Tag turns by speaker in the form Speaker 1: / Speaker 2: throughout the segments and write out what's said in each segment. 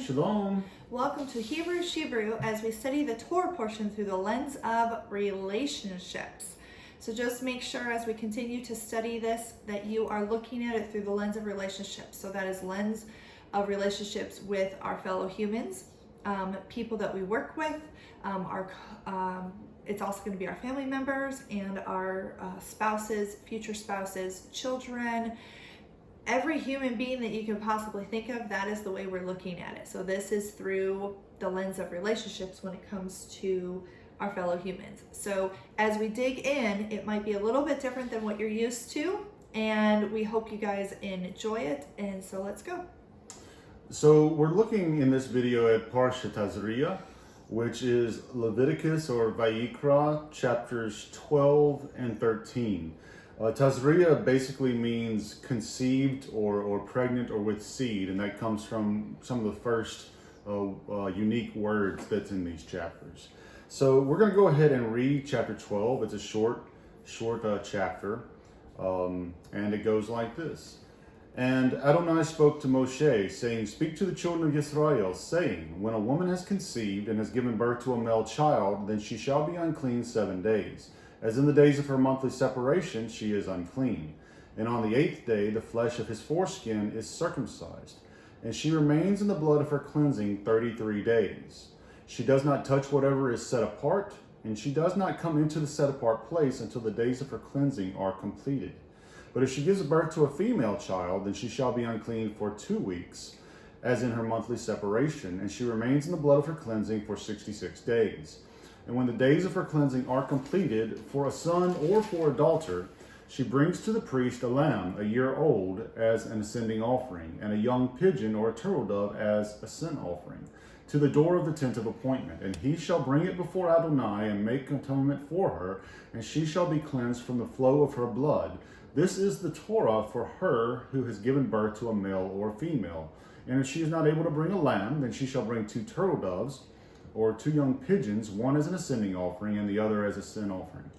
Speaker 1: Shalom.
Speaker 2: Welcome to Hebrew as we study the Torah portion through the lens of relationships. So just make sure as we continue to study this that you are looking at it through the lens of relationships. So that is lens of relationships with our fellow humans, people that we work with, it's also going to be our family members and our spouses, future spouses, children. Every human being that you can possibly think of, that is the way we're looking at it. So this is through the lens of relationships when it comes to our fellow humans. So as we dig in, it might be a little bit different than what you're used to, and we hope you guys enjoy it. And so let's go.
Speaker 1: So we're looking in this video at Parsha Tazria, which is Leviticus or Vayikra, chapters 12 and 13. Tazria basically means conceived or pregnant or with seed, and that comes from some of the first unique words that's in these chapters. So we're going to go ahead and read chapter 12. It's a short chapter, and it goes like this. And Adonai spoke to Moshe, saying, Speak to the children of Israel, saying, When a woman has conceived and has given birth to a male child, then she shall be unclean 7 days. As in the days of her monthly separation, she is unclean. And on the 8th day, the flesh of his foreskin is circumcised. And she remains in the blood of her cleansing 33 days. She does not touch whatever is set apart, and she does not come into the set apart place until the days of her cleansing are completed. But if she gives birth to a female child, then she shall be unclean for 2 weeks, as in her monthly separation, and she remains in the blood of her cleansing for 66 days. And when the days of her cleansing are completed, for a son or for a daughter, she brings to the priest a lamb a year old as an ascending offering, and a young pigeon or a turtle dove as a sin offering, to the door of the tent of appointment. And he shall bring it before Adonai and make atonement for her, and she shall be cleansed from the flow of her blood. This is the Torah for her who has given birth to a male or female. And if she is not able to bring a lamb, then she shall bring 2 turtle doves or 2 young pigeons, one as an ascending offering and the other as a sin offering.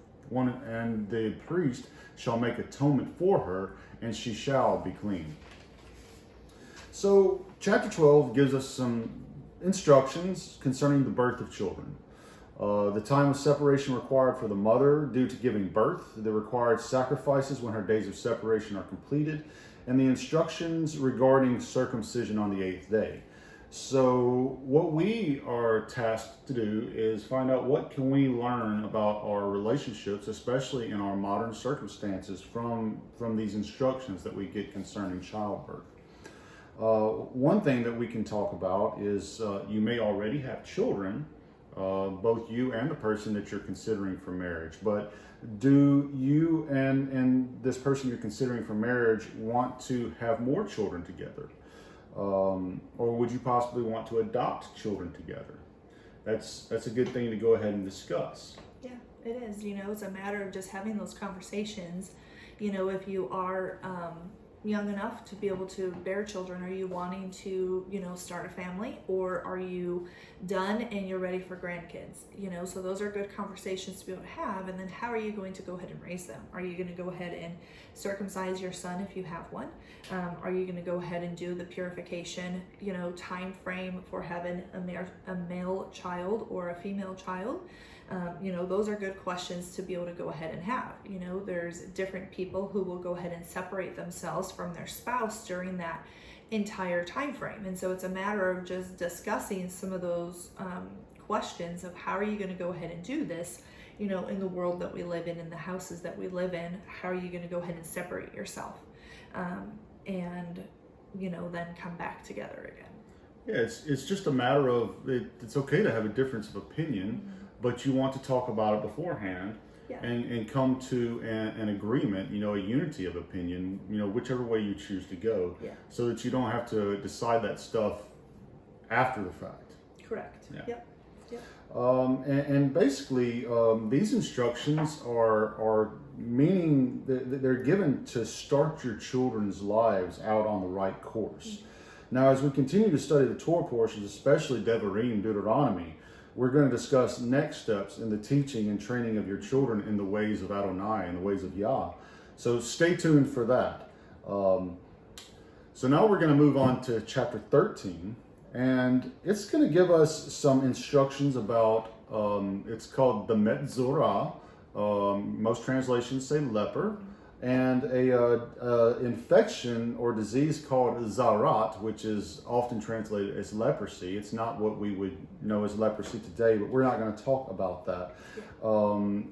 Speaker 1: And the priest shall make atonement for her, and she shall be clean. So chapter 12 gives us some instructions concerning the birth of children. The time of separation required for the mother due to giving birth, the required sacrifices when her days of separation are completed, and the instructions regarding circumcision on the 8th day. So what we are tasked to do is find out what can we learn about our relationships, especially in our modern circumstances, from these instructions that we get concerning childbirth. One thing that we can talk about is you may already have children, both you and the person that you're considering for marriage. But do you and this person you're considering for marriage want to have more children together? Or would you possibly want to adopt children together? That's a good thing to go ahead and discuss.
Speaker 2: Yeah, it is. It's a matter of just having those conversations. If you are young enough to be able to bear children, are you wanting to start a family, or are you done and you're ready for grandkids? So those are good conversations to be able to have. And then how are you going to go ahead and raise them? Are you going to go ahead and circumcise your son if you have one? Are you going to go ahead and do the purification time frame for having a male child or a female child? Those are good questions to be able to go ahead and have. There's different people who will go ahead and separate themselves from their spouse during that entire time frame. And so it's a matter of just discussing some of those questions of how are you going to go ahead and do this, in the world that we live in the houses that we live in. How are you going to go ahead and separate yourself and then come back together again?
Speaker 1: Yeah, it's just a matter of it's okay to have a difference of opinion. Mm-hmm. But you want to talk about it beforehand, yeah, and come to an agreement, a unity of opinion, whichever way you choose to go, yeah, so that you don't have to decide that stuff after the fact.
Speaker 2: Correct. Yeah. Yep.
Speaker 1: And basically, these instructions are meaning that they're given to start your children's lives out on the right course. Mm-hmm. Now, as we continue to study the Torah portions, especially Devarim, Deuteronomy, we're going to discuss next steps in the teaching and training of your children in the ways of Adonai and the ways of Yah. So stay tuned for that. So now we're going to move on to chapter 13. And it's going to give us some instructions about, it's called the Metzorah. Most translations say leper. And a infection or disease called zarat, which is often translated as leprosy. It's not what we would know as leprosy today, but we're not going to talk about that.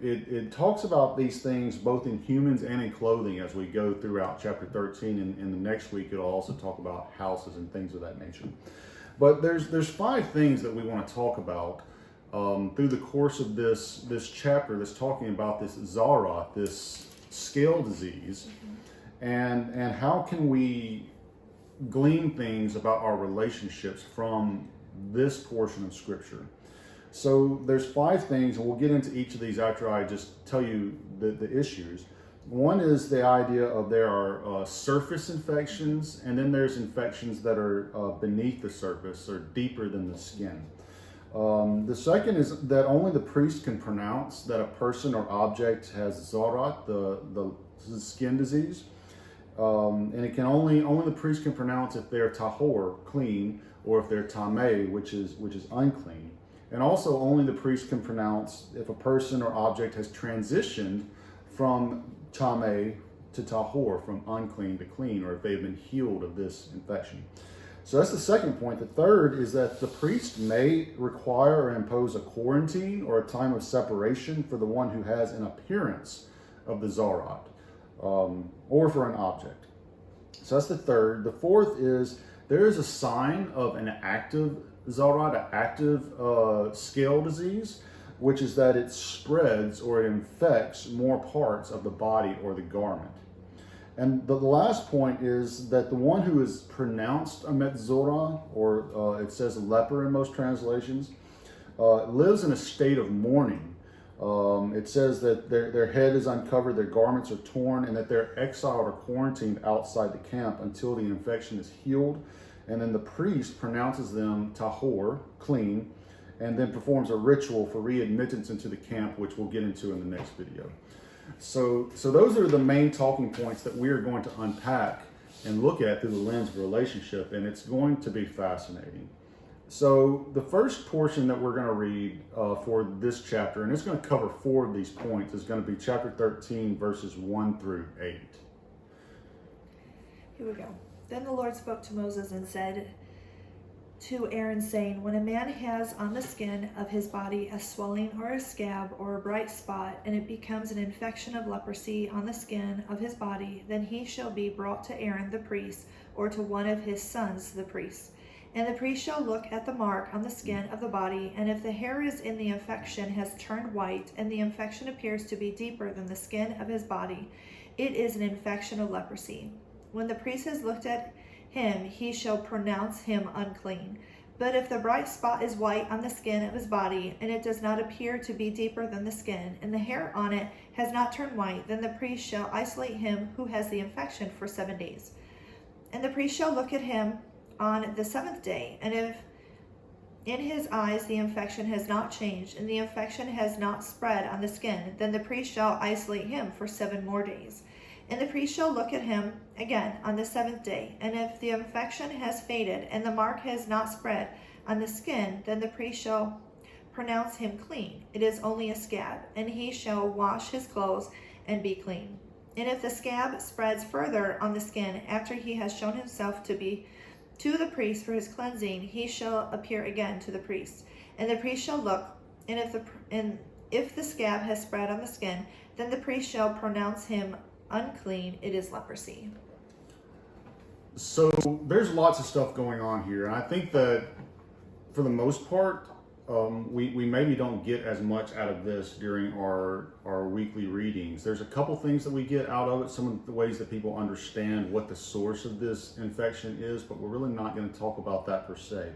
Speaker 1: It talks about these things both in humans and in clothing as we go throughout chapter 13, and in the next week it'll also talk about houses and things of that nature. But there's 5 things that we want to talk about through the course of this chapter that's talking about this zarat, this scale disease, and how can we glean things about our relationships from this portion of Scripture. So there's 5 things, and we'll get into each of these after I just tell you the issues. One is the idea of there are surface infections, and then there's infections that are beneath the surface or deeper than the skin. The second is that only the priest can pronounce that a person or object has zarat, the skin disease, and it can only the priest can pronounce if they're tahor, clean, or if they're tameh, which is unclean. And also only the priest can pronounce if a person or object has transitioned from tameh to tahor, from unclean to clean, or if they've been healed of this infection. So that's the second point. The third is that the priest may require or impose a quarantine or a time of separation for the one who has an appearance of the zarat, or for an object. So that's the third. The fourth is there is a sign of an active zarat, an active scale disease, which is that it spreads or it infects more parts of the body or the garment. And the last point is that the one who is pronounced a metzorah, or it says a leper in most translations, lives in a state of mourning. It says that their head is uncovered, their garments are torn, and that they're exiled or quarantined outside the camp until the infection is healed. And then the priest pronounces them tahor, clean, and then performs a ritual for readmittance into the camp, which we'll get into in the next video. So those are the main talking points that we are going to unpack and look at through the lens of relationship, and it's going to be fascinating. So the first portion that we're going to read for this chapter, and it's going to cover 4 of these points, is going to be chapter 13, verses 1 through 8.
Speaker 2: Here we go. Then the Lord spoke to Moses and said to Aaron, saying, when a man has on the skin of his body a swelling or a scab or a bright spot, and it becomes an infection of leprosy on the skin of his body, then he shall be brought to Aaron the priest, or to one of his sons the priest. And the priest shall look at the mark on the skin of the body, and if the hair is in the infection has turned white, and the infection appears to be deeper than the skin of his body, it is an infection of leprosy. When the priest has looked at him, he shall pronounce him unclean. But if the bright spot is white on the skin of his body, and it does not appear to be deeper than the skin, and the hair on it has not turned white, then the priest shall isolate him who has the infection for 7 days. And the priest shall look at him on the 7th day, and if in his eyes the infection has not changed, and the infection has not spread on the skin, then the priest shall isolate him for 7 more days. And the priest shall look at him again on the 7th day, and if the infection has faded, and the mark has not spread on the skin, then the priest shall pronounce him clean. It is only a scab, and he shall wash his clothes and be clean. And if the scab spreads further on the skin after he has shown himself to the priest for his cleansing, he shall appear again to the priest. And the priest shall look, and if the scab has spread on the skin, then the priest shall pronounce him unclean. It is leprosy.
Speaker 1: So there's lots of stuff going on here, and I think that for the most part, we maybe don't get as much out of this during our weekly readings. There's a couple things that we get out of it, some of the ways that people understand what the source of this infection is, but we're really not going to talk about that per se.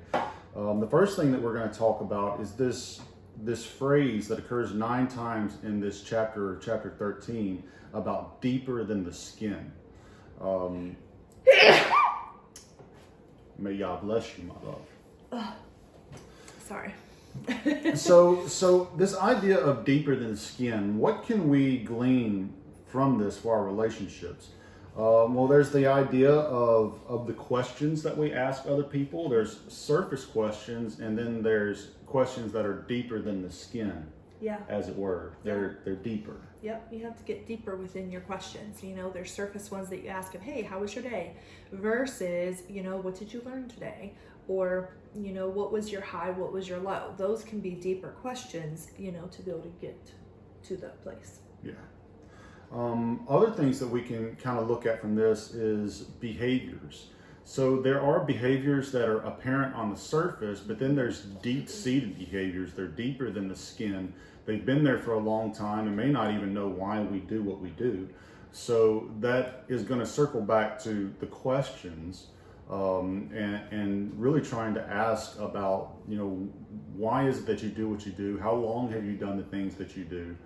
Speaker 1: The first thing that we're going to talk about is this phrase that occurs 9 times in this chapter 13, about deeper than the skin. May Yah bless you, my love.
Speaker 2: Sorry.
Speaker 1: So this idea of deeper than skin, what can we glean from this for our relationships? Well, there's the idea of the questions that we ask other people. There's surface questions, and then there's questions that are deeper than the skin,
Speaker 2: Yeah.
Speaker 1: as it were. They're deeper.
Speaker 2: Yep, you have to get deeper within your questions. There's surface ones that you ask of, hey, how was your day? Versus, what did you learn today? Or, what was your high? What was your low? Those can be deeper questions, to be able to get to that place.
Speaker 1: Yeah. Other things that we can kind of look at from this is behaviors. So there are behaviors that are apparent on the surface, but then there's deep-seated behaviors. They're deeper than the skin. They've been there for a long time and may not even know why we do what we do. So that is going to circle back to the questions and really trying to ask about, why is it that you do what you do? How long have you done the things that you do?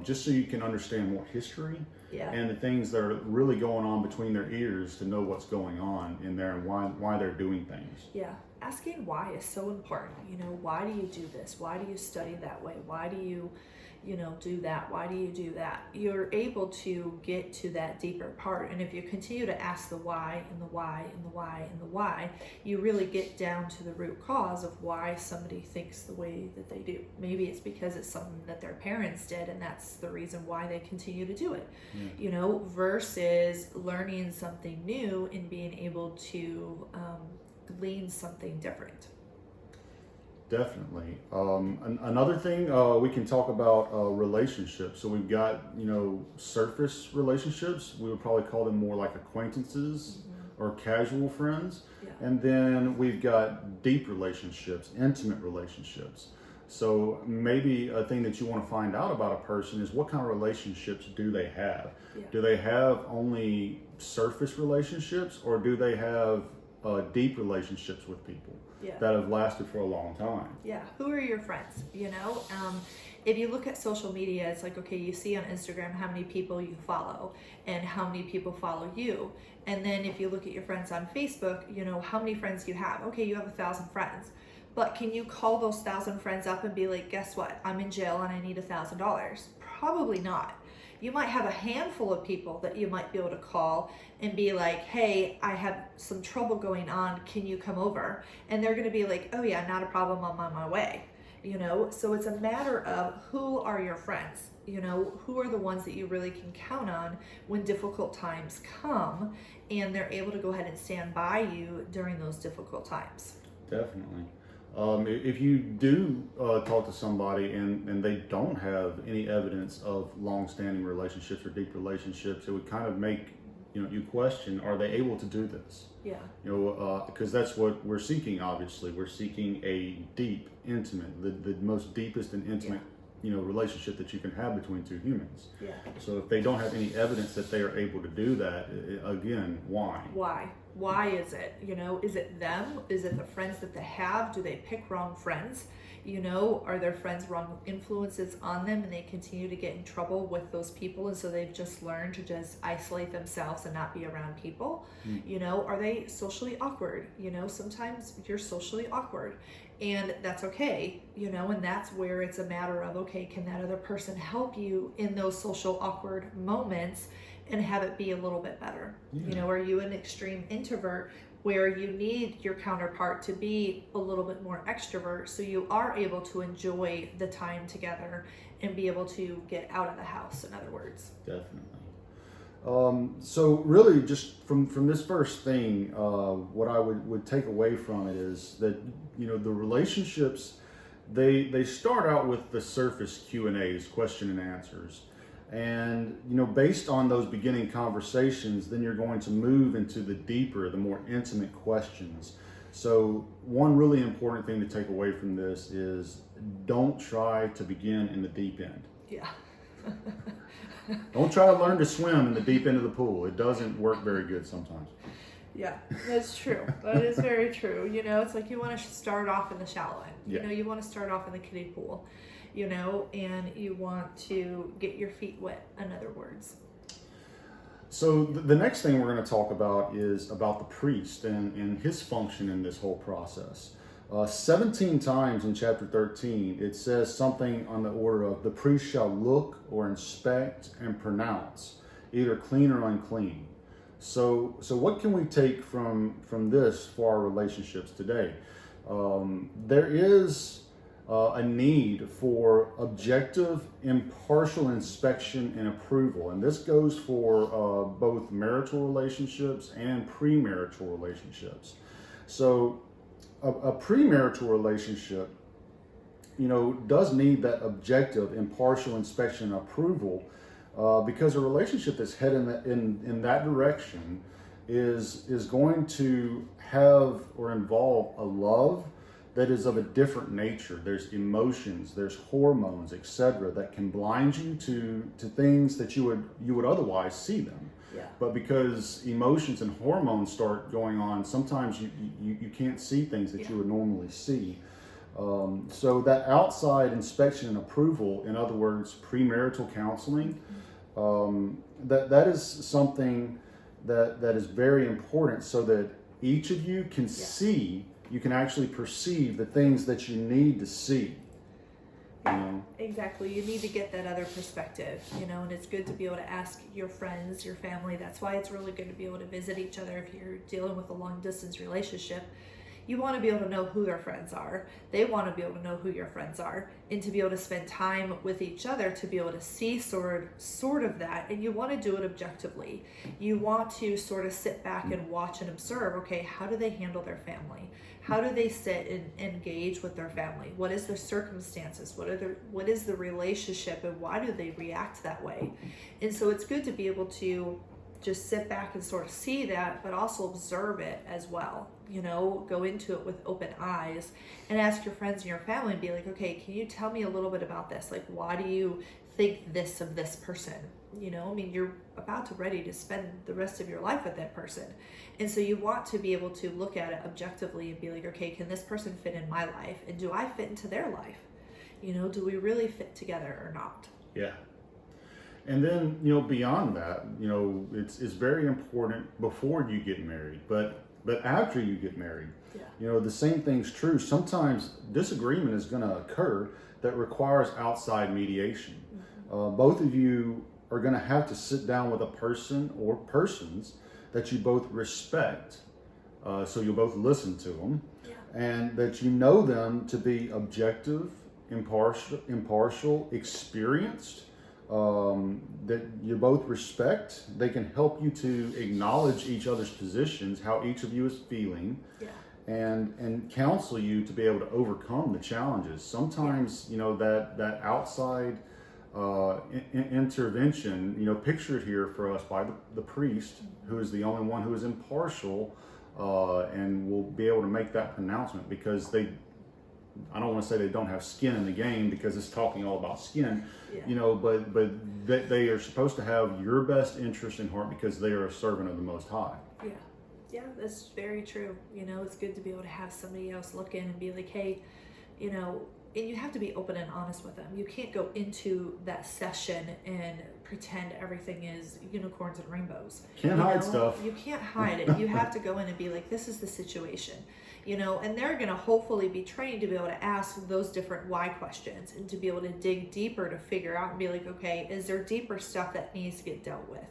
Speaker 1: Just so you can understand more history and the things that are really going on between their ears to know what's going on in there and why they're doing things.
Speaker 2: Yeah, asking why is so important. Why do you do this? Why do you study that way? Why do you, do that? Why do you do that? You're able to get to that deeper part. And if you continue to ask the why and the why and the why and the why, you really get down to the root cause of why somebody thinks the way that they do. Maybe it's because it's something that their parents did and that's the reason why they continue to do it, versus learning something new and being able to glean something different.
Speaker 1: Definitely. Another thing we can talk about relationships. So we've got, surface relationships. We would probably call them more like acquaintances or casual friends.
Speaker 2: Yeah.
Speaker 1: And then we've got deep relationships, intimate relationships. So maybe a thing that you want to find out about a person is what kind of relationships do they have?
Speaker 2: Yeah.
Speaker 1: Do they have only surface relationships, or do they have deep relationships with people that have lasted for a long time?
Speaker 2: Yeah. Who are your friends? If you look at social media, it's like, okay, you see on Instagram how many people you follow and how many people follow you. And then if you look at your friends on Facebook, how many friends you have. Okay, you have 1,000 friends. But can you call those 1,000 friends up and be like, guess what? I'm in jail and I need $1,000. Probably not. You might have a handful of people that you might be able to call and be like, hey, I have some trouble going on. Can you come over? And they're going to be like, oh yeah, not a problem. I'm on my way. So it's a matter of who are your friends? Who are the ones that you really can count on when difficult times come and they're able to go ahead and stand by you during those difficult times.
Speaker 1: Definitely. If you do talk to somebody and they don't have any evidence of long-standing relationships or deep relationships, it would kind of make you question: are they able to do this?
Speaker 2: Yeah.
Speaker 1: Because that's what we're seeking. Obviously, we're seeking a deep, intimate, the most deepest and intimate relationship that you can have between two humans.
Speaker 2: Yeah.
Speaker 1: So if they don't have any evidence that they are able to do that, again, why?
Speaker 2: Why is it? Is it them? Is it the friends that they have? Do they pick wrong friends? Are their friends wrong influences on them and they continue to get in trouble with those people, and so they've just learned to just isolate themselves and not be around people? Are they socially awkward? Sometimes you're socially awkward and that's okay, and that's where it's a matter of, okay, can that other person help you in those social awkward moments and have it be a little bit better? Are you an extreme introvert where you need your counterpart to be a little bit more extrovert so you are able to enjoy the time together and be able to get out of the house, in other words?
Speaker 1: Definitely. So really just from this first thing, what I would take away from it is that, the relationships, they start out with the surface Q&As, question and answers. And, based on those beginning conversations, then you're going to move into the deeper, the more intimate questions. So one really important thing to take away from this is don't try to begin in the deep end.
Speaker 2: Yeah.
Speaker 1: Don't try to learn to swim in the deep end of the pool. It doesn't work very good sometimes.
Speaker 2: Yeah, that's true. That is very true. It's like you want to start off in the shallow end.
Speaker 1: Yeah.
Speaker 2: You want to start off in the kiddie pool, and you want to get your feet wet, in other words.
Speaker 1: So the next thing we're going to talk about is about the priest and his function in this whole process. 17 times in chapter 13, it says something on the order of the priest shall look or inspect and pronounce, either clean or unclean. So what can we take from this for our relationships today? There is a need for objective, impartial inspection and approval, and this goes for both marital relationships and premarital relationships. So, a premarital relationship, does need that objective, impartial inspection and approval, because a relationship that's headed in that direction is going to have or involve a love that is of a different nature. There's emotions, there's hormones, etc., that can blind you to things that you would otherwise see them.
Speaker 2: Yeah.
Speaker 1: But because emotions and hormones start going on, sometimes you can't see things that you would normally see. So that outside inspection and approval, in other words, premarital counseling, that is something that is very important, so that each of you can see, you can actually perceive the things that you need to see.
Speaker 2: Exactly. You need to get that other perspective, and it's good to be able to ask your friends, your family. That's why it's really good to be able to visit each other if you're dealing with a long distance relationship. You want to be able to know who their friends are. They want to be able to know who your friends are, and to be able to spend time with each other to be able to see sort of that. And you want to do it objectively. You want to sort of sit back and watch and observe, okay, how do they handle their family? How do they sit and engage with their family? What is their circumstances? What is the relationship, and why do they react that way? And so it's good to be able to just sit back and sort of see that, but also observe it as well. Go into it with open eyes and ask your friends and your family and be like, okay, can you tell me a little bit about this? Like, why do you think this of this person? You're about to ready to spend the rest of your life with that person. And so you want to be able to look at it objectively and be like, okay, can this person fit in my life? And do I fit into their life? Do we really fit together or not?
Speaker 1: Yeah. And then, beyond that, it's very important before you get married, but after you get married, the same thing's true. Sometimes disagreement is going to occur that requires outside mediation. Both of you are going to have to sit down with a person or persons that you both respect, so you'll both listen to them, and that you know them to be objective, impartial, experienced, that you both respect. They can help you to acknowledge each other's positions, how each of you is feeling, and counsel you to be able to overcome the challenges. Sometimes, that outside intervention, pictured here for us by the priest, who is the only one who is impartial, and will be able to make that pronouncement, because I don't want to say they don't have skin in the game, because it's talking all about skin, but they are supposed to have your best interest in heart, because they are a servant of the Most High.
Speaker 2: Yeah, that's very true. It's good to be able to have somebody else look in and be like, hey, and you have to be open and honest with them. You can't go into that session and pretend everything is unicorns and rainbows.
Speaker 1: Can't hide stuff.
Speaker 2: You can't hide it. You have to go in and be like, this is the situation. And they're going to hopefully be trained to be able to ask those different why questions, and to be able to dig deeper to figure out and be like, okay, is there deeper stuff that needs to get dealt with?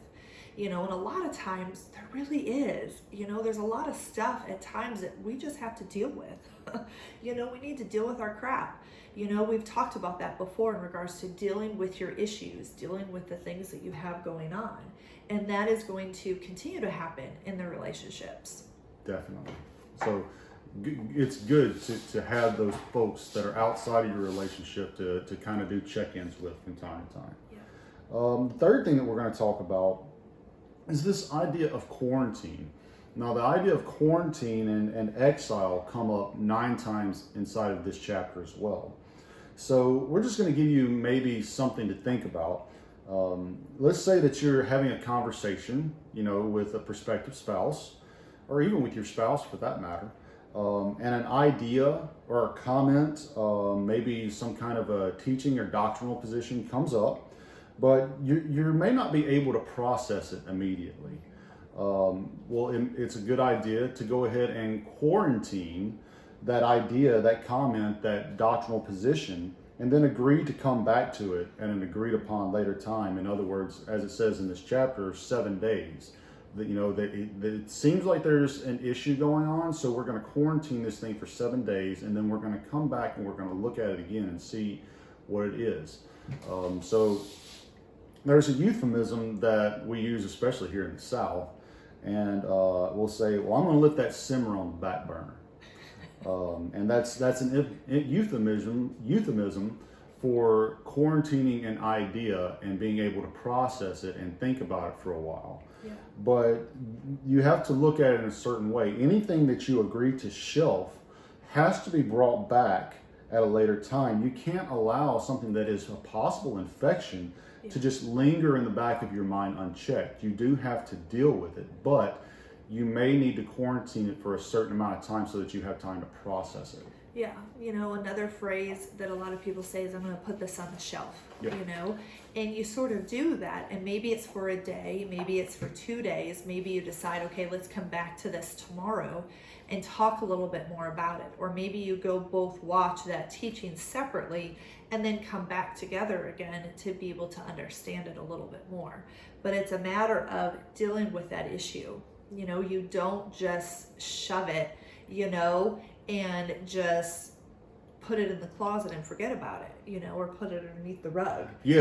Speaker 2: And a lot of times there really is. There's a lot of stuff at times that we just have to deal with. We need to deal with our crap. We've talked about that before in regards to dealing with your issues, dealing with the things that you have going on. And that is going to continue to happen in the relationships.
Speaker 1: Definitely. So it's good to have those folks that are outside of your relationship to kind of do check-ins with from time to time. The third thing that we're going to talk about is this idea of quarantine. Now, the idea of quarantine and exile come up 9 times inside of this chapter as well. So we're just going to give you maybe something to think about. Let's say that you're having a conversation, with a prospective spouse, or even with your spouse for that matter, and an idea or a comment, maybe some kind of a teaching or doctrinal position comes up, but you may not be able to process it immediately. It's a good idea to go ahead and quarantine that idea, that comment, that doctrinal position, and then agree to come back to it at an agreed upon later time. In other words, as it says in this chapter, 7 days. that it seems like there's an issue going on, so we're going to quarantine this thing for 7 days, and then we're going to come back and we're going to look at it again and see what it is. So there's a euphemism that we use, especially here in the South, and we'll say, well, I'm going to let that simmer on the back burner. And that's an euphemism for quarantining an idea and being able to process it and think about it for a while.
Speaker 2: Yeah.
Speaker 1: But you have to look at it in a certain way. Anything that you agree to shelf has to be brought back at a later time. You can't allow something that is a possible infection to just linger in the back of your mind unchecked. You do have to deal with it, but you may need to quarantine it for a certain amount of time so that you have time to process it.
Speaker 2: Yeah, another phrase that a lot of people say is, I'm going to put this on the shelf, and you sort of do that, and maybe it's for a day, maybe it's for 2 days, maybe you decide, okay, let's come back to this tomorrow and talk a little bit more about it, or maybe you go both watch that teaching separately and then come back together again to be able to understand it a little bit more. But it's a matter of dealing with that issue. You don't just shove it, and just put it in the closet and forget about it, or put it underneath the rug.
Speaker 1: I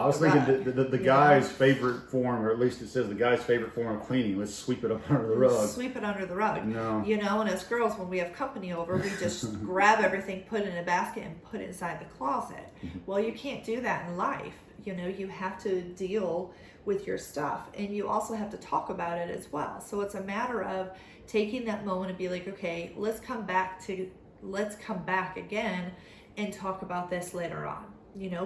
Speaker 1: was thinking the guy's favorite form, or at least it says the guy's favorite form of cleaning, let's sweep it up under the rug.
Speaker 2: Sweep it under the rug.
Speaker 1: No.
Speaker 2: And as girls, when we have company over, we just grab everything, put it in a basket, and put it inside the closet. Well, you can't do that in life. You have to deal with your stuff, and you also have to talk about it as well. So it's a matter of taking that moment and be like, okay, let's come back again and talk about this later on,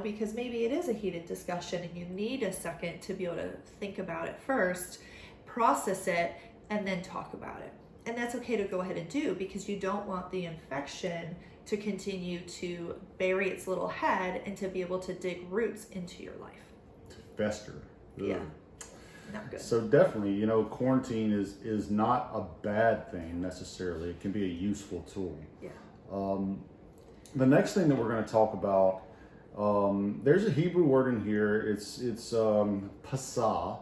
Speaker 2: because maybe it is a heated discussion and you need a second to be able to think about it first, process it, and then talk about it. And that's okay to go ahead and do, because you don't want the infection to continue to bury its little head and to be able to dig roots into your life.
Speaker 1: To fester. Ugh.
Speaker 2: Yeah. Not good.
Speaker 1: So definitely, quarantine is not a bad thing necessarily. It can be a useful tool.
Speaker 2: Yeah.
Speaker 1: The next thing that we're going to talk about, there's a Hebrew word in here. It's pasah,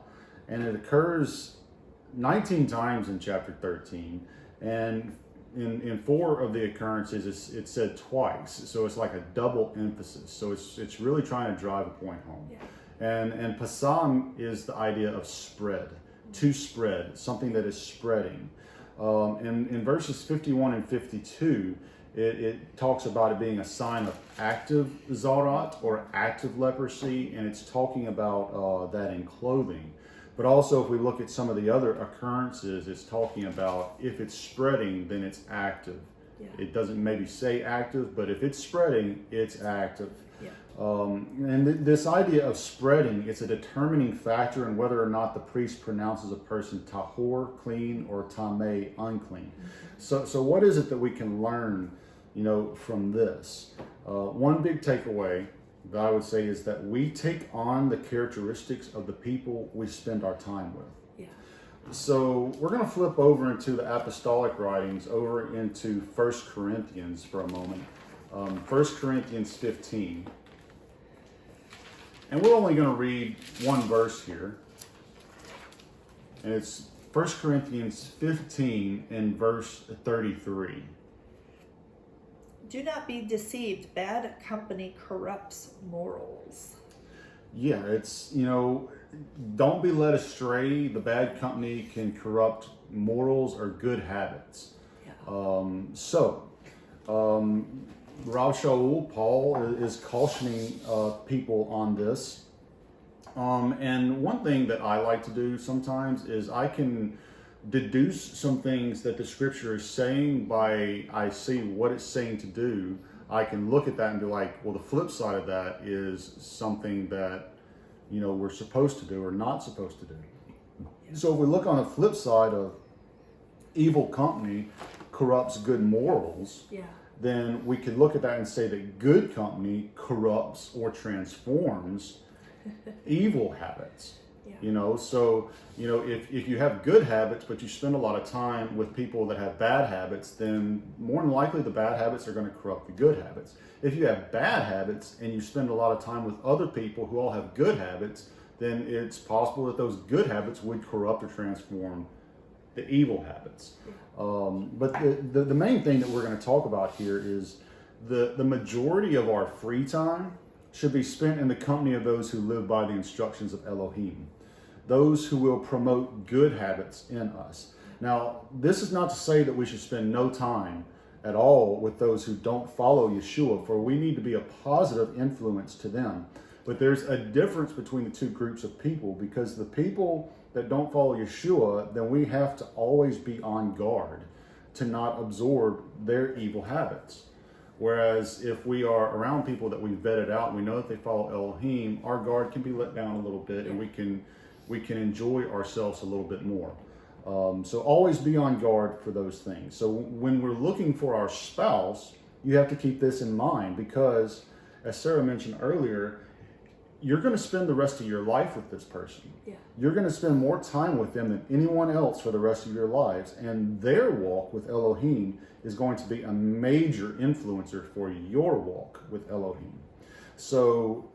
Speaker 1: and it occurs 19 times in chapter 13, and in 4 of the occurrences it's said twice. So it's like a double emphasis. So it's really trying to drive a point home.
Speaker 2: Yeah.
Speaker 1: And pasam is the idea of spread, to spread, something that is spreading. In verses 51 and 52, it talks about it being a sign of active zarat or active leprosy, and it's talking about that in clothing. But also, if we look at some of the other occurrences, it's talking about if it's spreading, then it's active.
Speaker 2: Yeah.
Speaker 1: It doesn't maybe say active, but if it's spreading, it's active.
Speaker 2: Yeah.
Speaker 1: And this idea of spreading, it's a determining factor in whether or not the priest pronounces a person tahor, clean, or tameh, unclean. Mm-hmm. So what is it that we can learn, from this? One big takeaway that I would say is that we take on the characteristics of the people we spend our time with.
Speaker 2: Yeah.
Speaker 1: So we're going to flip over into the apostolic writings, over into 1 Corinthians for a moment. 1 Corinthians 15. And we're only going to read one verse here. And it's 1 Corinthians 15 and verse 33.
Speaker 2: Do not be deceived. Bad company corrupts morals.
Speaker 1: Yeah, it's, don't be led astray. The bad company can corrupt morals or good habits.
Speaker 2: Yeah.
Speaker 1: Rav Shaul, Paul, is cautioning people on this. And one thing that I like to do sometimes is I can deduce some things that the scripture is saying by I see what it's saying to do. I can look at that and be like, well, the flip side of that is something that, we're supposed to do or not supposed to do. Yeah. So if we look on the flip side of evil company corrupts good morals,
Speaker 2: yeah,
Speaker 1: then we could look at that and say that good company corrupts or transforms evil habits.
Speaker 2: Yeah.
Speaker 1: If you have good habits, but you spend a lot of time with people that have bad habits, then more than likely the bad habits are going to corrupt the good habits. If you have bad habits and you spend a lot of time with other people who all have good habits, then it's possible that those good habits would corrupt or transform the evil habits. But the main thing that we're going to talk about here is the majority of our free time should be spent in the company of those who live by the instructions of Elohim, those who will promote good habits in us. Now, this is not to say that we should spend no time at all with those who don't follow Yeshua, for we need to be a positive influence to them. But there's a difference between the two groups of people, because the people that don't follow Yeshua, then we have to always be on guard to not absorb their evil habits. Whereas if we are around people that we vetted out and we know that they follow Elohim, our guard can be let down a little bit, and we can enjoy ourselves a little bit more. So always be on guard for those things. So when we're looking for our spouse, you have to keep this in mind, because as Sarah mentioned earlier, you're going to spend the rest of your life with this person.
Speaker 2: Yeah.
Speaker 1: You're going to spend more time with them than anyone else for the rest of your lives. And their walk with Elohim is going to be a major influencer for your walk with Elohim. So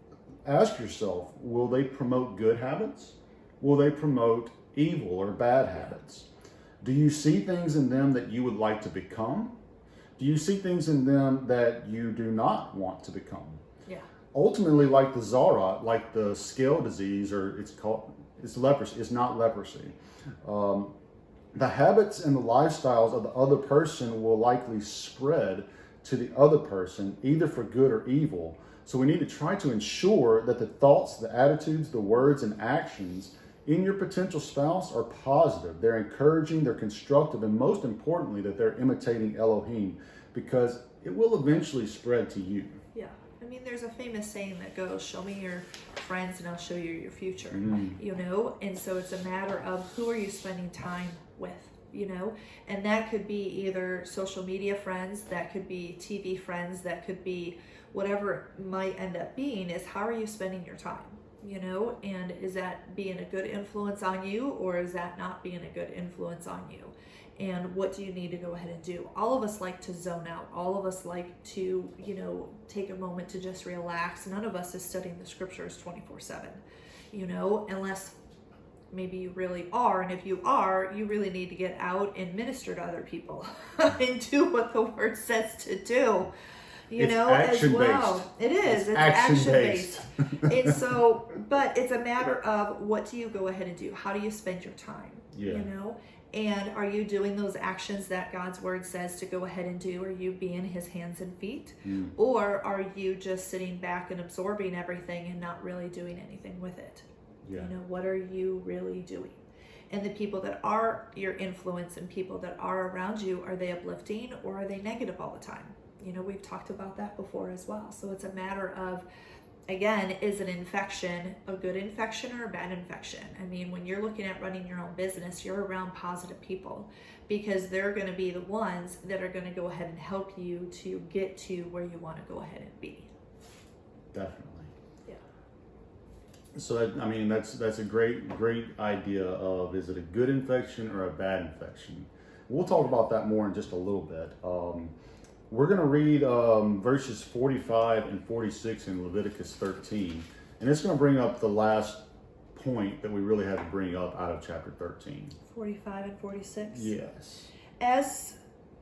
Speaker 1: ask yourself, will they promote good habits? Will they promote evil or bad habits? Do you see things in them that you would like to become? Do you see things in them that you do not want to become?
Speaker 2: Yeah.
Speaker 1: Ultimately, like the Zara, like the scale disease, or it's leprosy. It's not leprosy. The habits and the lifestyles of the other person will likely spread to the other person, either for good or evil. So we need to try to ensure that the thoughts, the attitudes, the words, and actions in your potential spouse are positive. They're encouraging, they're constructive, and most importantly, that they're imitating Elohim, because it will eventually spread to you.
Speaker 2: Yeah. I mean, there's a famous saying that goes, show me your friends and I'll show you your future, you know? And so it's a matter of who are you spending time with, you know? And that could be either social media friends, that could be TV friends, that could be whatever it might end up being, is how are you spending your time, you know? And is that being a good influence on you, or is that not being a good influence on you? And what do you need to go ahead and do? All of us like to zone out. All of us like to, you know, take a moment to just relax. None of us is studying the scriptures 24/7, you know, unless maybe you really are. And if you are, you really need to get out and minister to other people and do what the word says to do, you know, as well. It is. It's action based. And so, but it's a matter of what do you go ahead and do? How do you spend your time?
Speaker 1: Yeah.
Speaker 2: You know? And are you doing those actions that God's word says to go ahead and do? Are you being his hands and feet? Or are you just sitting back and absorbing everything and not really doing anything with it? Yeah. You know, what are you really doing? And the people that are your influence and people that are around you, are they uplifting or are they negative all the time? You know, we've talked about that before as well. So it's a matter of, again, is an infection a good infection or a bad infection? I mean, when you're looking at running your own business, you're around positive people, because they're going to be the ones that are going to go ahead and help you to get to where you want to go ahead and be.
Speaker 1: Definitely.
Speaker 2: Yeah.
Speaker 1: So, I mean, that's a great idea of, is it a good infection or a bad infection? We'll talk about that more in just a little bit. We're going to read verses 45 and 46 in Leviticus 13. And it's going to bring up the last point that we really had to bring up out of chapter 13.
Speaker 2: 45 and 46?
Speaker 1: Yes.
Speaker 2: As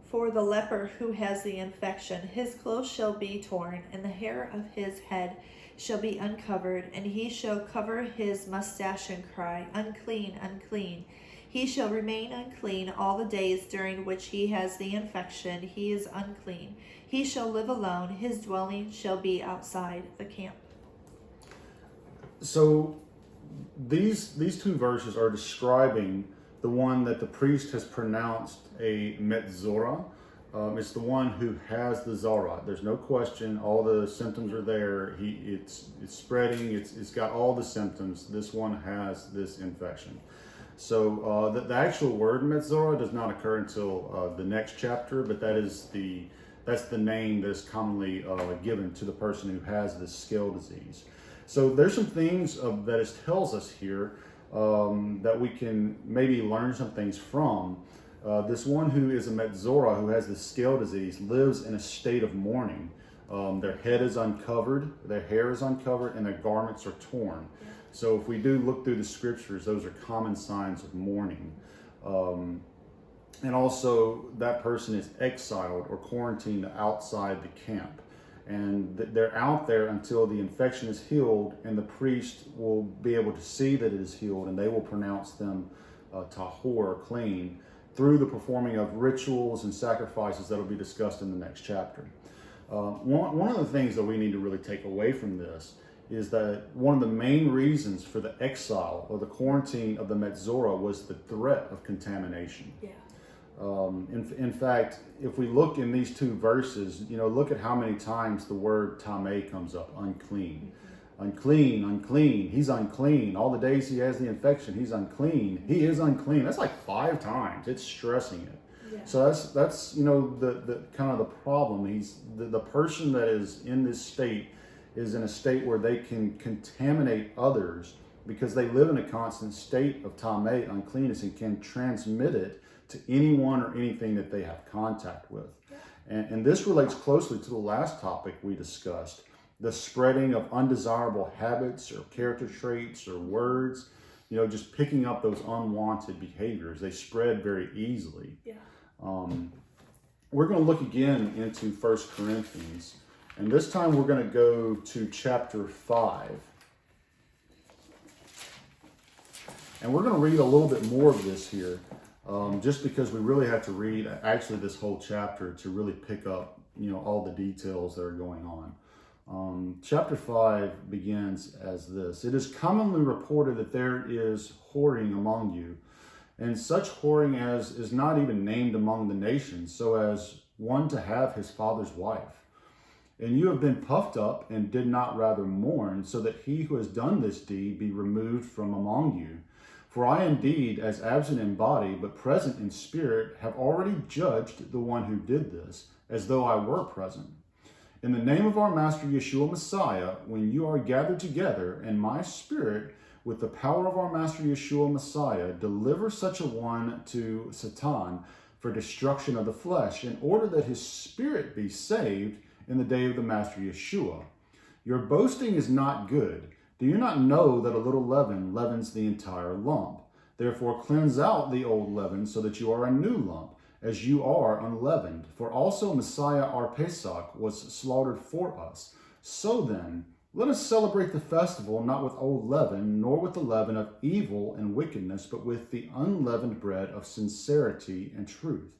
Speaker 2: for the leper who has the infection, his clothes shall be torn, and the hair of his head shall be uncovered, and he shall cover his mustache and cry, unclean, unclean. He shall remain unclean all the days during which he has the infection. He is unclean. He shall live alone. His dwelling shall be outside the camp.
Speaker 1: So these two verses are describing the one that the priest has pronounced a metzora. It's the one who has the zara. There's no question. All the symptoms are there. It's spreading. It's got all the symptoms. This one has this infection. So the actual word metzora does not occur until the next chapter, but that's the name that is commonly given to the person who has this scale disease. So there's some things that it tells us here that we can maybe learn some things from. This one who is a metzora, who has this scale disease, lives in a state of mourning. Their head is uncovered, their hair is uncovered, and their garments are torn. So if we do look through the scriptures, those are common signs of mourning. And also that person is exiled or quarantined outside the camp. And they're out there until the infection is healed, and the priest will be able to see that it is healed, and they will pronounce them tahor, clean, through the performing of rituals and sacrifices that will be discussed in the next chapter. One of the things that we need to really take away from this is that one of the main reasons for the exile or the quarantine of the Metzora was the threat of contamination.
Speaker 2: Yeah.
Speaker 1: In fact, if we look in these two verses, look at how many times the word tameh comes up, unclean. Mm-hmm. Unclean, unclean, he's unclean. All the days he has the infection, he's unclean. He is unclean. That's like 5 times. It's stressing it. Yeah. So that's the kind of the problem. The person that is in this state is in a state where they can contaminate others because they live in a constant state of tameh, uncleanness, and can transmit it to anyone or anything that they have contact with. And this relates closely to the last topic we discussed, the spreading of undesirable habits or character traits or words, just picking up those unwanted behaviors. They spread very easily. Yeah. We're going to look again into 1 Corinthians, and this time we're going to go to chapter 5. And we're going to read a little bit more of this here. Just because we really have to read actually this whole chapter to really pick up, all the details that are going on. Chapter 5 begins as this. It is commonly reported that there is whoring among you, and such whoring as is not even named among the nations, so as one to have his father's wife. And you have been puffed up and did not rather mourn, so that he who has done this deed be removed from among you. For I indeed, as absent in body, but present in spirit, have already judged the one who did this, as though I were present. In the name of our Master Yeshua Messiah, when you are gathered together, and my spirit, with the power of our Master Yeshua Messiah, deliver such a one to Satan for destruction of the flesh, in order that his spirit be saved in the day of the Master Yeshua. Your boasting is not good. Do you not know that a little leaven leavens the entire lump? Therefore cleanse out the old leaven, so that you are a new lump, as you are unleavened. For also Messiah our Pesach was slaughtered for us. So then, let us celebrate the festival not with old leaven, nor with the leaven of evil and wickedness, but with the unleavened bread of sincerity and truth.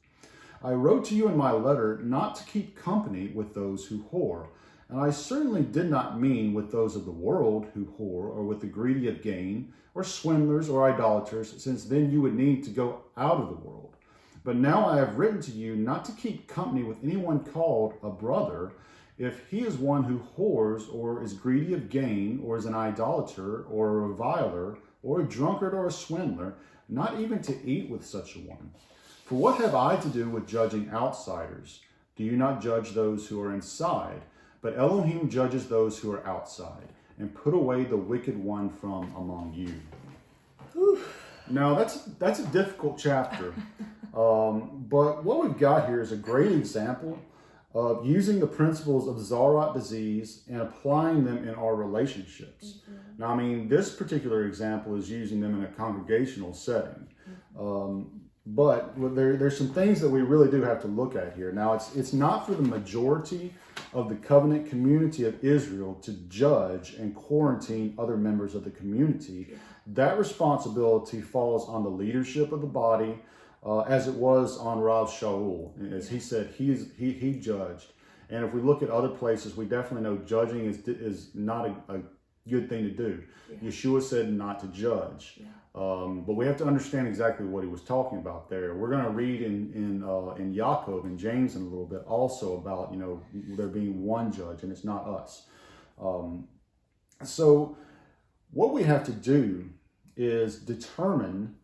Speaker 1: I wrote to you in my letter not to keep company with those who whore. And I certainly did not mean with those of the world who whore, or with the greedy of gain, or swindlers, or idolaters, since then you would need to go out of the world. But now I have written to you not to keep company with anyone called a brother, if he is one who whores, or is greedy of gain, or is an idolater, or a reviler, or a drunkard, or a swindler, not even to eat with such a one. For what have I to do with judging outsiders? Do you not judge those who are inside? But Elohim judges those who are outside, and put away the wicked one from among you. Whew. Now, that's a difficult chapter. But what we've got here is a great example of using the principles of Zarat disease and applying them in our relationships. Mm-hmm. Now, I mean, this particular example is using them in a congregational setting. Mm-hmm. But there's some things that we really do have to look at here. Now, it's not for the majority of the covenant community of Israel to judge and quarantine other members of the community. That responsibility falls on the leadership of the body, as it was on Rav Shaul. As he said, he judged. And if we look at other places, we definitely know judging is not a good thing to do. Yeah. Yeshua said not to judge. Yeah. But we have to understand exactly what he was talking about there. We're going to read in Yaakov and James in a little bit also about, there being one judge, and it's not us. So what we have to do is determine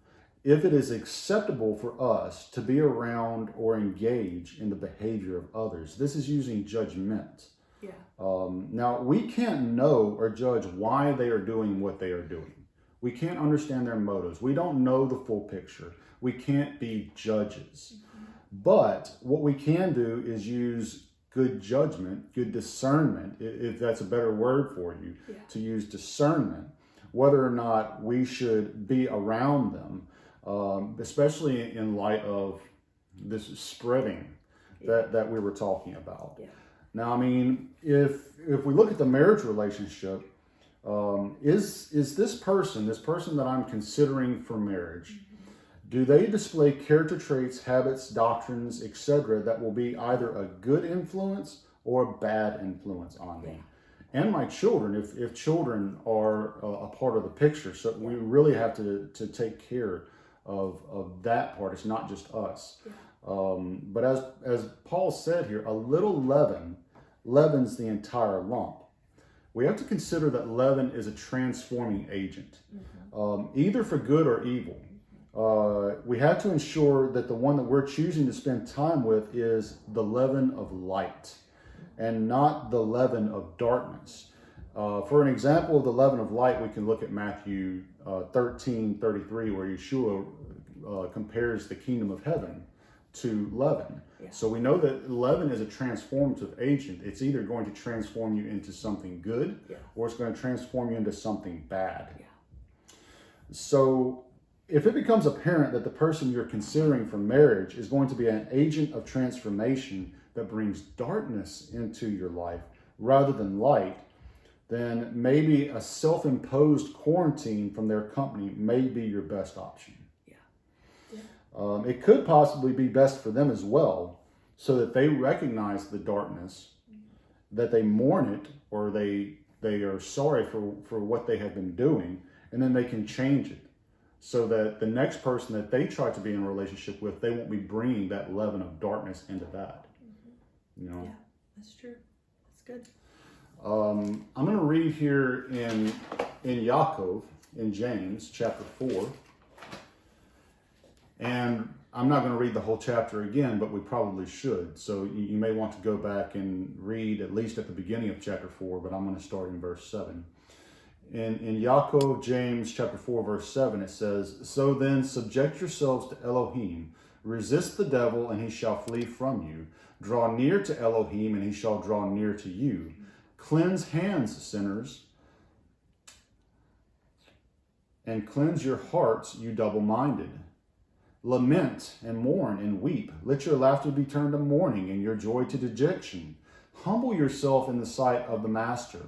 Speaker 1: if it is acceptable for us to be around or engage in the behavior of others. This is using judgment. Yeah. Now, we can't know or judge why they are doing what they are doing. We can't understand their motives. We don't know the full picture. We can't be judges. Mm-hmm. But what we can do is use good judgment, good discernment, if that's a better word for you, to use discernment whether or not we should be around them, especially in light of this spreading that we were talking about.
Speaker 2: Yeah.
Speaker 1: Now, I mean, if we look at the marriage relationship, is this person that I'm considering for marriage, do they display character traits, habits, doctrines, etc., that will be either a good influence or a bad influence on me? And my children, if children are a part of the picture. So we really have to take care of that part. It's not just us. But as Paul said here, a little leaven leavens the entire lump. We have to consider that leaven is a transforming agent, either for good or evil. We have to ensure that the one that we're choosing to spend time with is the leaven of light and not the leaven of darkness. For an example of the leaven of light, we can look at Matthew 13:33, where Yeshua compares the kingdom of heaven to leaven. So we know that leaven is a transformative agent. It's either going to transform you into something good or it's going to transform you into something bad. So if it becomes apparent that the person you're considering for marriage is going to be an agent of transformation that brings darkness into your life rather than light, then maybe a self-imposed quarantine from their company may be your best option. It could possibly be best for them as well, so that they recognize the darkness, that they mourn it, or they are sorry for what they have been doing, and then they can change it, so that the next person that they try to be in a relationship with, they won't be bringing that leaven of darkness into that. You know?
Speaker 2: Yeah, that's true. That's good.
Speaker 1: I'm going to read here in Yaakov, in James, chapter 4. And I'm not going to read the whole chapter again, but we probably should. So you may want to go back and read at least at the beginning of chapter 4, but I'm going to start in verse 7. In Yaakov, James chapter 4, verse 7, it says, "So then subject yourselves to Elohim, resist the devil, and he shall flee from you. Draw near to Elohim, and he shall draw near to you. Cleanse hands, sinners, and cleanse your hearts, you double-minded. Lament and mourn and weep. Let your laughter be turned to mourning and your joy to dejection. Humble yourself in the sight of the Master,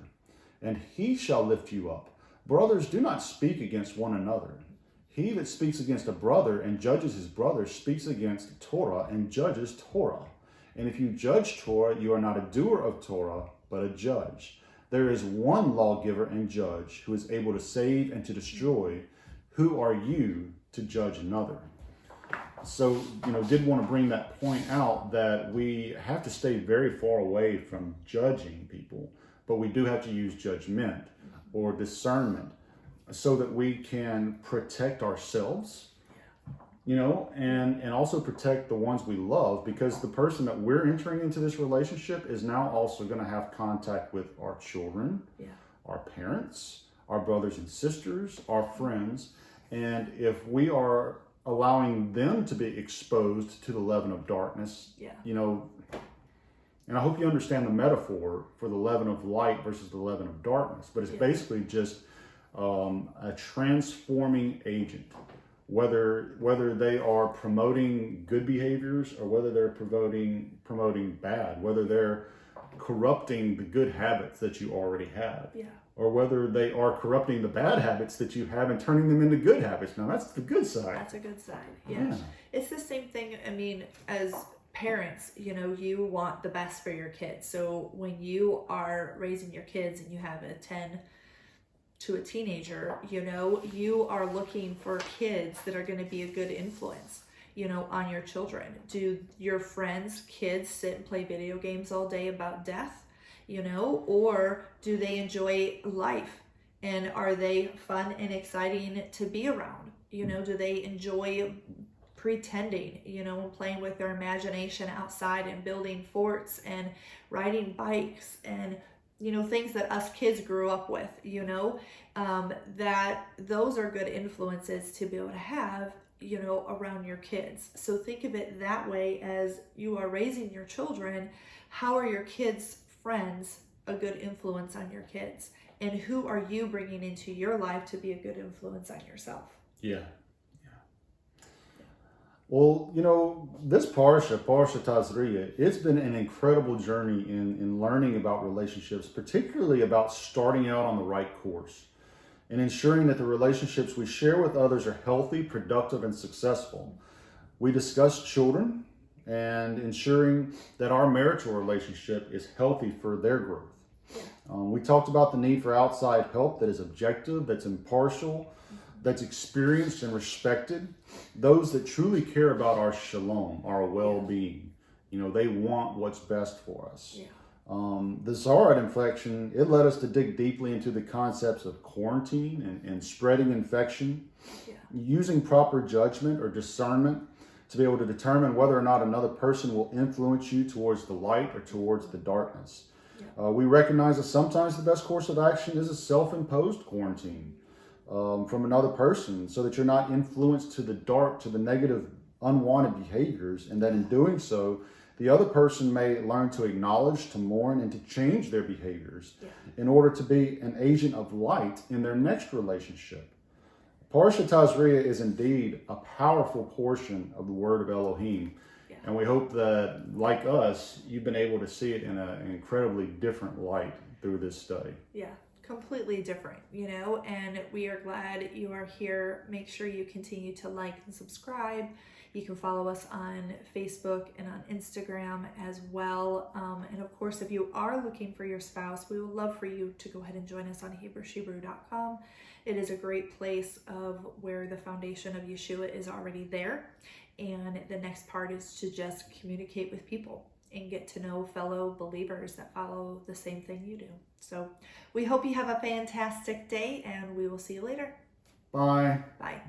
Speaker 1: and he shall lift you up. Brothers, do not speak against one another. He that speaks against a brother and judges his brother speaks against Torah and judges Torah. And if you judge Torah, you are not a doer of Torah, but a judge. There is one lawgiver and judge who is able to save and to destroy. Who are you to judge another?" So, did want to bring that point out that we have to stay very far away from judging people, but we do have to use judgment or discernment so that we can protect ourselves, and also protect the ones we love, because the person that we're entering into this relationship is now also going to have contact with our children, our parents, our brothers and sisters, our friends. And if we are allowing them to be exposed to the leaven of darkness, and I hope you understand the metaphor for the leaven of light versus the leaven of darkness, but it's basically just a transforming agent, whether they are promoting good behaviors or whether they're promoting bad, whether they're corrupting the good habits that you already have. Or whether they are corrupting the bad habits that you have and turning them into good habits. Now, that's the good side.
Speaker 2: That's a good side, yeah. It's the same thing, as parents, you want the best for your kids. So when you are raising your kids and you have a 10 to a teenager, you are looking for kids that are going to be a good influence, on your children. Do your friends' kids sit and play video games all day about death? Or do they enjoy life, and are they fun and exciting to be around? Do they enjoy pretending, playing with their imagination outside and building forts and riding bikes and, things that us kids grew up with, that those are good influences to be able to have, around your kids. So think of it that way as you are raising your children. How are your kids' friends a good influence on your kids? And who are you bringing into your life to be a good influence on yourself?
Speaker 1: Yeah. Well, this Parsha Tazria, it's been an incredible journey in learning about relationships, particularly about starting out on the right course and ensuring that the relationships we share with others are healthy, productive, and successful. We discussed children and ensuring that our marital relationship is healthy for their growth. We talked about the need for outside help that is objective, that's impartial, that's experienced and respected. Those that truly care about our shalom, our well-being. They want what's best for us.
Speaker 2: Yeah.
Speaker 1: The Zohar inflection, it led us to dig deeply into the concepts of quarantine and spreading infection, using proper judgment or discernment to be able to determine whether or not another person will influence you towards the light or towards the darkness. We recognize that sometimes the best course of action is a self-imposed quarantine from another person, so that you're not influenced to the dark, to the negative, unwanted behaviors, and that in doing so, the other person may learn to acknowledge, to mourn, and to change their behaviors in order to be an agent of light in their next relationship. Parsha Tazria is indeed a powerful portion of the Word of Elohim. And we hope that, like us, you've been able to see it in an incredibly different light through this study.
Speaker 2: Yeah, completely different, and we are glad you are here. Make sure you continue to like and subscribe. You can follow us on Facebook and on Instagram as well. And of course, if you are looking for your spouse, we would love for you to go ahead and join us on HebrewShebrew.com. It is a great place of where the foundation of Yeshua is already there. And the next part is to just communicate with people and get to know fellow believers that follow the same thing you do. So we hope you have a fantastic day, and we will see you later.
Speaker 1: Bye.
Speaker 2: Bye.